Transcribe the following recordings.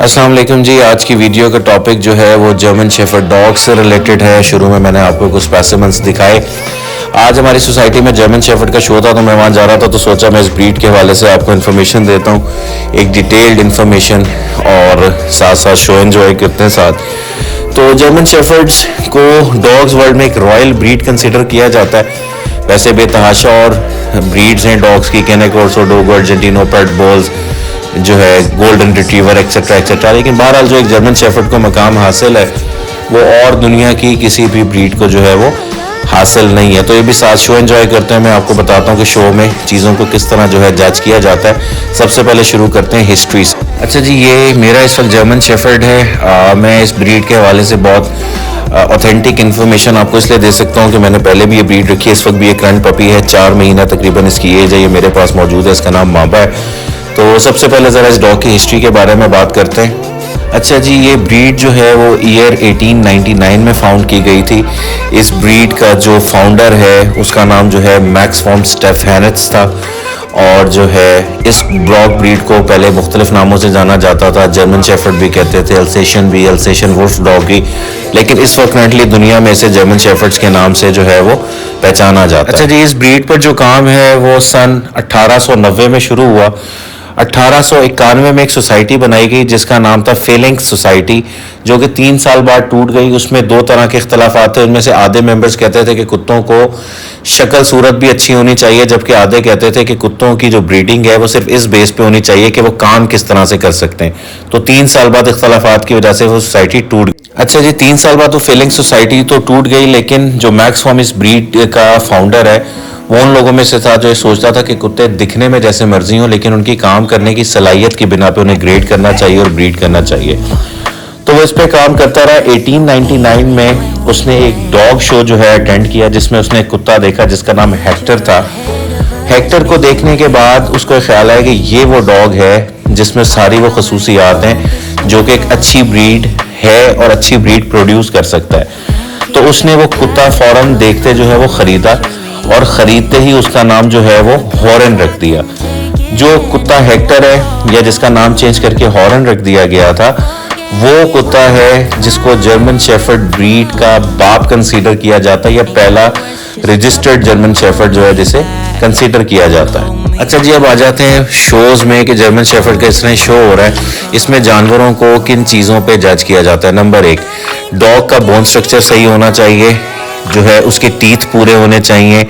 अस्सलाम वालेकुम जी। आज की वीडियो का टॉपिक जो है वो जर्मन शेफर्ड डॉग से रिलेटेड है। शुरू में मैंने आपको कुछ स्पेसिमेंस दिखाए। आज हमारी सोसाइटी में जर्मन शेफर्ड का शो था तो मैं वहाँ जा रहा था तो सोचा मैं इस ब्रीड के हवाले से आपको इन्फॉर्मेशन देता हूँ, एक डिटेल्ड इन्फॉर्मेशन, और साथ साथ शो एंजॉय करते हैं साथ। तो जर्मन शेफर्ड्स को डॉग्स वर्ल्ड में एक रॉयल ब्रीड कंसिडर किया जाता है। वैसे बेतहाशा और ब्रीड्स हैं डॉग्स की, कैनेक कोर्सो, डोगो, अर्जेंटिनो, पेट बॉल्स जो है, गोल्डन रिट्रीवर एक्सेट्रा एक्सेट्रा, लेकिन बहरहाल जो एक जर्मन शेफर्ड को मकाम हासिल है वो और दुनिया की किसी भी ब्रीड को जो है वो हासिल नहीं है। तो ये भी साथ शो एंजॉय करते हैं। मैं आपको बताता हूँ कि शो में चीज़ों को किस तरह जो है जज किया जाता है। सबसे पहले शुरू करते हैं हिस्ट्री से। अच्छा जी, ये मेरा इस वक्त जर्मन शेफर्ड है। मैं इस ब्रीड के हवाले से बहुत ऑथेंटिक इन्फॉर्मेशन आपको इसलिए दे सकता हूँ कि मैंने पहले भी ये ब्रीड रखी है। इस वक्त भी ये करंट पपी है, 4 महीना तकरीबन इसकी एज है। ये मेरे पास मौजूद है, इसका नाम माबा है। तो सबसे पहले ज़रा इस डॉग की हिस्ट्री के बारे में बात करते हैं। अच्छा जी, ये ब्रीड जो है वो ईयर 1899 में फाउंड की गई थी। इस ब्रीड का जो फाउंडर है उसका नाम जो है मैक्स फॉन स्टेफेनेट्स था, और जो है इस डॉग ब्रीड को पहले मुख्तलिफ नामों से जाना जाता था। जर्मन शेफर्ड भी कहते थे, अल्सेशियन भी, अल्सेशियन वुल्फ डॉगी, लेकिन इस वक्त करंटली दुनिया में इसे जर्मन शेफर्ड्स के नाम से जो है वो पहचाना जाता है। अच्छा जी, इस ब्रीड पर जो काम है वो सन 1890 में शुरू हुआ। 1891 में एक सोसाइटी बनाई गई जिसका नाम था फेलिंग्स सोसाइटी, जो कि 3 साल बाद टूट गई। उसमें 2 तरह के इख्तलाफात थे। उनमें से आधे मेंबर्स कहते थे कि कुत्तों को शक्ल सूरत भी अच्छी होनी चाहिए, जबकि आधे कहते थे कि कुत्तों की जो ब्रीडिंग है वो सिर्फ इस बेस पे होनी चाहिए कि वो काम किस तरह से कर सकते हैं। तो 3 साल बाद इख्तलाफात की वजह से वो सोसाइटी टूट गई। अच्छा जी, 3 साल बाद वो फेलिंग्स सोसाइटी तो टूट गई, लेकिन जो मैक्स फॉर्म इस ब्रीड का फाउंडर है वो उन लोगों में से था जो ये सोचता था कि कुत्ते दिखने में जैसे मर्जी हो, लेकिन उनकी काम करने की सलाहियत की बिना पे उन्हें ग्रेड करना चाहिए और ब्रीड करना चाहिए। तो वो इस पे काम करता रहा। 1899 में उसने एक डॉग शो जो है अटेंड किया, जिसमें उसने एक कुत्ता देखा जिसका नाम हेक्टर था। हेक्टर को देखने के बाद उसको ख्याल आया कि ये वो डॉग है जिसमें सारी वो खसूसियात हैं जो कि एक अच्छी ब्रीड है और अच्छी ब्रीड प्रोड्यूस कर सकता है। तो उसने वो कुत्ता फौरन देखते जो है वो खरीदा, और खरीदते ही उसका नाम जो है वो हॉर्न रख दिया। जो कुत्ता हेक्टर है, या जिसका नाम चेंज करके हॉर्न रख दिया गया था, वो कुत्ता है जिसको जर्मन शेफर्ड ब्रीड का बाप कंसीडर किया जाता है, या पहला रजिस्टर्ड जर्मन शेफर्ड जो है जिसे कंसीडर किया जाता है। अच्छा जी, अब आ जाते हैं शोज में कि जर्मन शेफर्ड का इस तरह शो हो रहा है। इसमें जानवरों को किन चीज़ों पे जज किया जाता है। नंबर 1, डॉग का बोन स्ट्रक्चर सही होना चाहिए, जो है उसके टीथ पूरे होने चाहिए,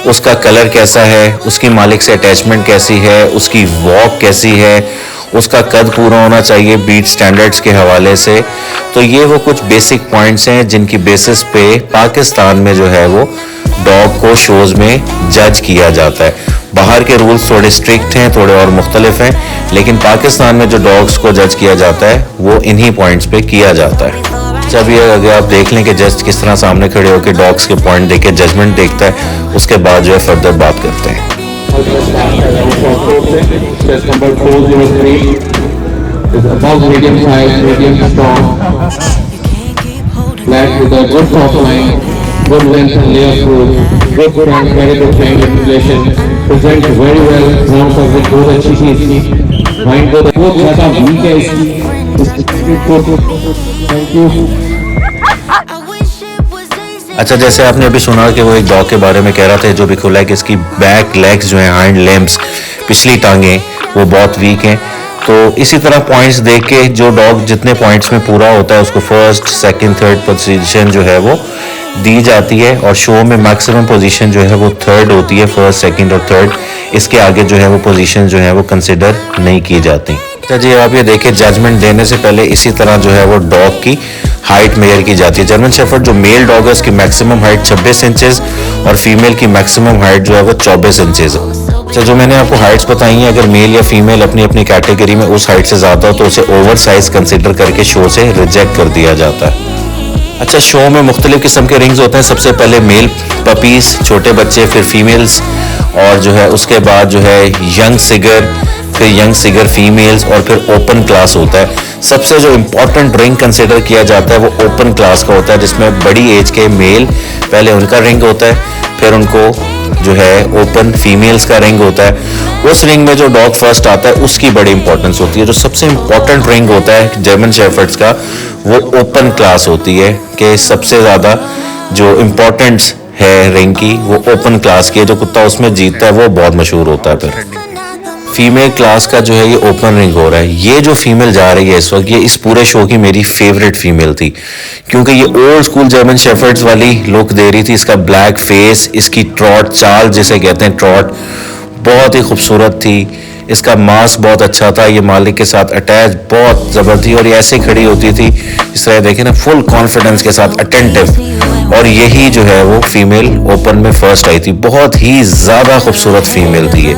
उसका कलर कैसा है, उसकी मालिक से अटैचमेंट कैसी है, उसकी वॉक कैसी है, उसका कद पूरा होना चाहिए ब्रीड स्टैंडर्ड्स के हवाले से। तो ये वो कुछ बेसिक पॉइंट्स हैं जिनकी बेसिस पे पाकिस्तान में जो है वो डॉग को शोज़ में जज किया जाता है। बाहर के रूल्स थोड़े स्ट्रिक्ट हैं, थोड़े और मुख्तलिफ हैं, लेकिन पाकिस्तान में जो डॉग्स को जज किया जाता है वो इन्हीं पॉइंट्स पे किया जाता है। जब ये अगर आप देख लें कि जज किस तरह सामने खड़े होकर डॉग्स के पॉइंट देख के जजमेंट देखता है, उसके बाद जो है फर्दर बात करते हैं। good length and layer food, good trunk, very good train manipulation, present very well, ground coverage बहुत अच्छी थी इसकी, माइंड बहुत ज़्यादा वीक है इसकी। Thank you. अच्छा, जैसे आपने अभी सुना कि वो एक डॉग के बारे में कह रहा था जो भी खुला है कि इसकी बैक लेग्स जो हैं, हाइंड लिम्स, पिछली टांगें वो बहुत वीक हैं। तो इसी तरह पॉइंट्स देख के जो डॉग जितने पॉइंट्स में पूरा होता है उसको फर्स्ट, सेकंड, थर्ड पोजीशन जो है वो दी जाती है, और शो में मैक्सिमम पोजीशन जो है वो थर्ड होती है, फर्स्ट, सेकंड और थर्ड। इसके आगे जो है वो पोजीशन जो है वो कंसिडर नहीं की जाती। अच्छा जी, आप ये देखें, जजमेंट देने से पहले इसी तरह जो है वो डॉग की हाइट मेजर की जाती है। जर्मन शेफर्ड जो मेल डॉग है उसकी मैक्सिमम हाइट 26 इंचेस और फीमेल की मैक्सिमम हाइट जो है वो 24 इंचेस है। अच्छा, जो मैंने आपको हाइट्स बताई हैं, अगर मेल या फीमेल अपनी अपनी कैटेगरी में उस हाइट से ज़्यादा हो तो उसे ओवर साइज कंसिडर करके शो से रिजेक्ट कर दिया जाता है। अच्छा, शो में मुख्तलिफ किस्म के रिंग्स होते हैं। सबसे पहले मेल पपीज़, छोटे बच्चे, फिर फीमेल्स, और जो है उसके बाद जो है यंग सिगर, फिर यंग सिगर फीमेल्स, और फिर ओपन क्लास होता है। सबसे जो इम्पोर्टेंट रिंग कंसिडर किया जाता है वो ओपन क्लास का होता है, जिसमें बड़ी एज के मेल पहले उनका रिंग होता है, फिर उनको जो है ओपन फीमेल्स का रिंग होता है। उस रिंग में जो डॉग फर्स्ट आता है उसकी बड़ी इंपॉर्टेंस होती है। जो सबसे इंपॉर्टेंट रिंग होता है जर्मन शेफर्ड्स का वो ओपन क्लास होती है, कि सबसे ज़्यादा जो इम्पोर्टेंस है रिंग की वो ओपन क्लास की है। जो कुत्ता उसमें जीतता है वो बहुत मशहूर होता है। फिर फीमेल क्लास का जो है ये ओपन रिंग हो रहा है। ये जो फीमेल जा रही है इस वक्त, ये इस पूरे शो की मेरी फेवरेट फीमेल थी, क्योंकि ये ओल्ड स्कूल जर्मन शेफर्ड्स वाली लुक दे रही थी। इसका ब्लैक फेस, इसकी ट्रॉट चाल जिसे कहते हैं ट्रॉट, बहुत ही खूबसूरत थी। इसका मास्क बहुत अच्छा था, ये मालिक के साथ अटैच बहुत ज़बरदस्त थी, और ये ऐसे खड़ी होती थी इस तरह देखें ना, फुल कॉन्फिडेंस के साथ, अटेंटिव। और यही जो है वो फीमेल ओपन में फर्स्ट आई थी। बहुत ही ज़्यादा खूबसूरत फीमेल थी ये,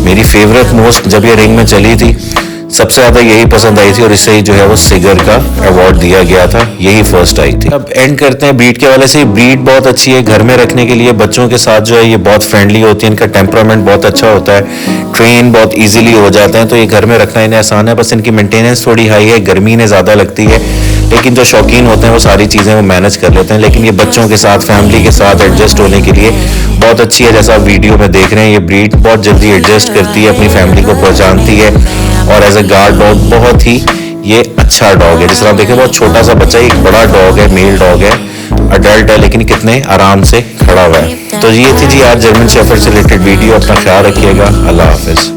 मेरी फेवरेट मोस्ट। जब ये रिंग में चली थी सबसे ज़्यादा यही पसंद आई थी, और इसे ही जो है वो सिगर का अवार्ड दिया गया था, यही फर्स्ट आई थी। अब एंड करते हैं ब्रीड के हवाले से। ब्रीड बहुत अच्छी है, घर में रखने के लिए बच्चों के साथ जो है ये बहुत फ्रेंडली होती है। इनका टेम्परामेंट बहुत अच्छा होता है, ट्रेन बहुत ईजिली हो जाते हैं, तो ये घर में रखना इन्हें आसान है। बस इनकी मेंटेनेंस थोड़ी हाई है, गर्मी इन्हें ज़्यादा लगती है, लेकिन जो शौकीन होते हैं वो सारी चीज़ें वो मैनेज कर लेते हैं। लेकिन ये बच्चों के साथ, फैमिली के साथ एडजस्ट होने के लिए बहुत अच्छी है। जैसा आप वीडियो में देख रहे हैं, ये ब्रीड बहुत जल्दी एडजस्ट करती है, अपनी फैमिली को पहचानती है, और एज अ गार्ड डॉग बहुत ही ये अच्छा डॉग है। जिस तरह आप देखें बहुत छोटा सा बच्चा है, एक बड़ा डॉग है, मेल डॉग है, अडल्ट है, लेकिन कितने आराम से खड़ा हुआ है। तो ये थी जी आज जर्मन शेफर्ड से रिलेटेड वीडियो। अपना ख्याल रखिएगा। अल्लाह हाफिज़।